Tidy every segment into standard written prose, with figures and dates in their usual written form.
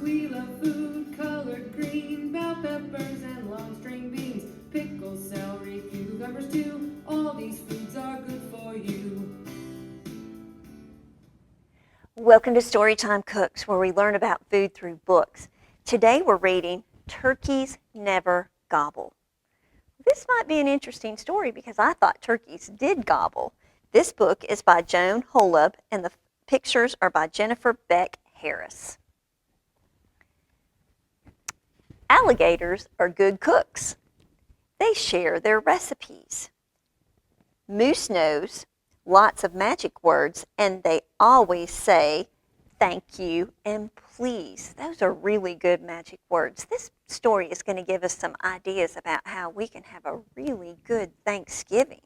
We love food colored green, bell peppers and long string beans, pickles, celery, cucumbers too. All these foods are good for you. Welcome to Storytime Cooks, where we learn about food through books. Today we're reading Turkeys Never Gobble. This might be an interesting story because I thought turkeys did gobble. This book is by Joan Holub and the pictures are by Jennifer Beck Harris. Alligators are good cooks. They share their recipes. Moose knows lots of magic words, and they always say thank you and please. Those are really good magic words. This story is going to give us some ideas about how we can have a really good Thanksgiving.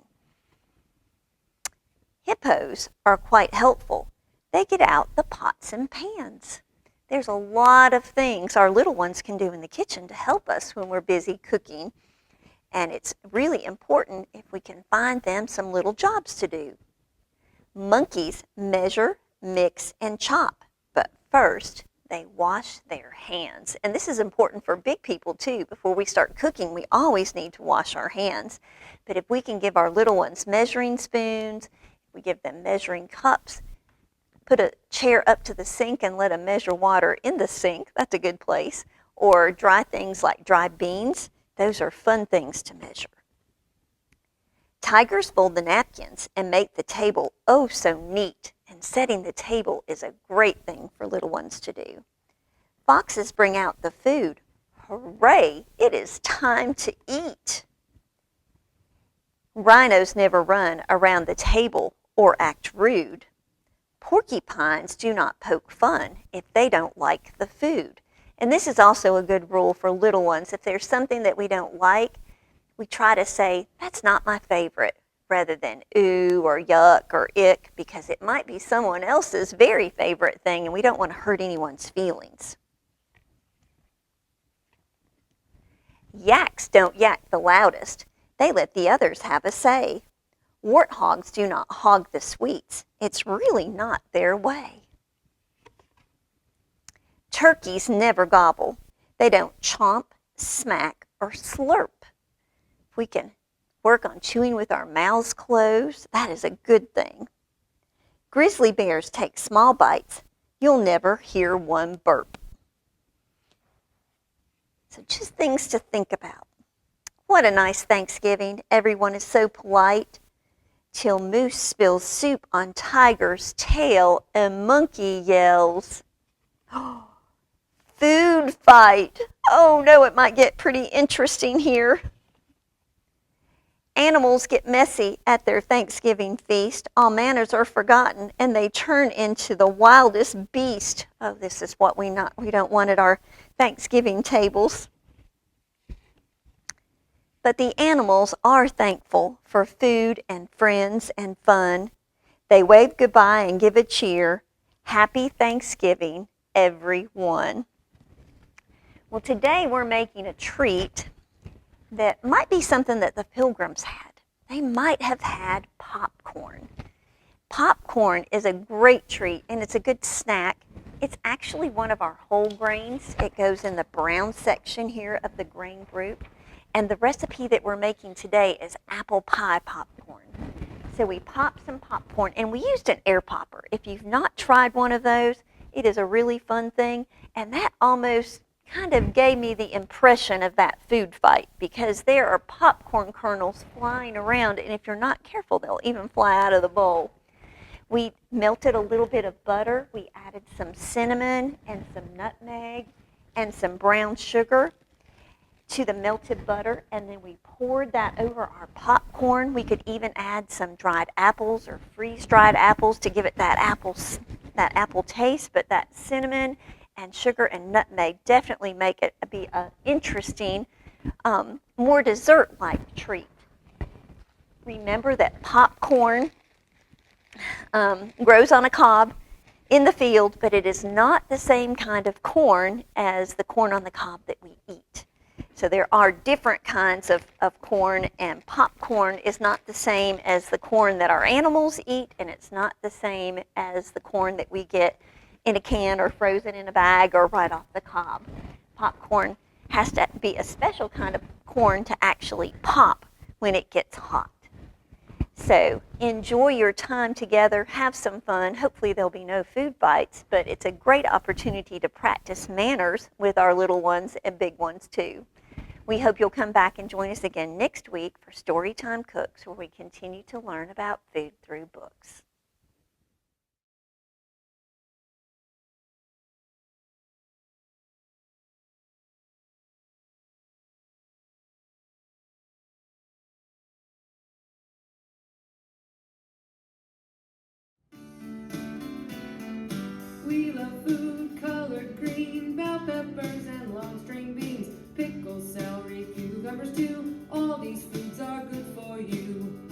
Hippos are quite helpful. They get out the pots and pans. There's a lot of things our little ones can do in the kitchen to help us when we're busy cooking. And it's really important if we can find them some little jobs to do. Monkeys measure, mix, and chop. But first, they wash their hands. And this is important for big people too. Before we start cooking, we always need to wash our hands. But if we can give our little ones measuring spoons, if we give them measuring cups, put a chair up to the sink and let them measure water in the sink, that's a good place. Or dry things like dry beans, those are fun things to measure. Tigers fold the napkins and make the table oh so neat, and setting the table is a great thing for little ones to do. Foxes bring out the food. Hooray, it is time to eat. Rhinos never run around the table or act rude. Porcupines do not poke fun if they don't like the food. And this is also a good rule for little ones. If there's something that we don't like, we try to say, that's not my favorite, rather than ooh or yuck or ick, because it might be someone else's very favorite thing and we don't want to hurt anyone's feelings. Yaks don't yak the loudest. They let the others have a say. Warthogs do not hog the sweets. It's really not their way. Turkeys never gobble. They don't chomp, smack, or slurp. If we can work on chewing with our mouths closed, that is a good thing. Grizzly bears take small bites. You'll never hear one burp. So just things to think about. What a nice Thanksgiving. Everyone is so polite. Till Moose spills soup on Tiger's tail and Monkey yells, food fight. Oh no, it might get pretty interesting here. Animals get messy at their Thanksgiving feast. All manners are forgotten and they turn into the wildest beast. Oh, this is what we don't want at our Thanksgiving tables. But the animals are thankful for food and friends and fun. They wave goodbye and give a cheer. Happy Thanksgiving, everyone. Well, today we're making a treat that might be something that the Pilgrims had. They might have had popcorn. Popcorn is a great treat and it's a good snack. It's actually one of our whole grains. It goes in the brown section here of the grain group. And the recipe that we're making today is apple pie popcorn. So we popped some popcorn, and we used an air popper. If you've not tried one of those, it is a really fun thing. And that almost kind of gave me the impression of that food fight, because there are popcorn kernels flying around, and if you're not careful, they'll even fly out of the bowl. We melted a little bit of butter. We added some cinnamon and some nutmeg and some brown sugar to the melted butter, and then we poured that over our popcorn. We could even add some dried apples or freeze-dried apples to give it that apple taste, but that cinnamon and sugar and nutmeg definitely make it be an interesting, more dessert-like treat. Remember that popcorn grows on a cob in the field, but it is not the same kind of corn as the corn on the cob that we eat. So there are different kinds of corn, and popcorn is not the same as the corn that our animals eat, and it's not the same as the corn that we get in a can or frozen in a bag or right off the cob. Popcorn has to be a special kind of corn to actually pop when it gets hot. So enjoy your time together, have some fun. Hopefully there'll be no food fights, but it's a great opportunity to practice manners with our little ones and big ones too. We hope you'll come back and join us again next week for Storytime Cooks, where we continue to learn about food through books. We love food colored green, bell peppers and long string beans, pickles, celery, cucumbers too. All these foods are good for you.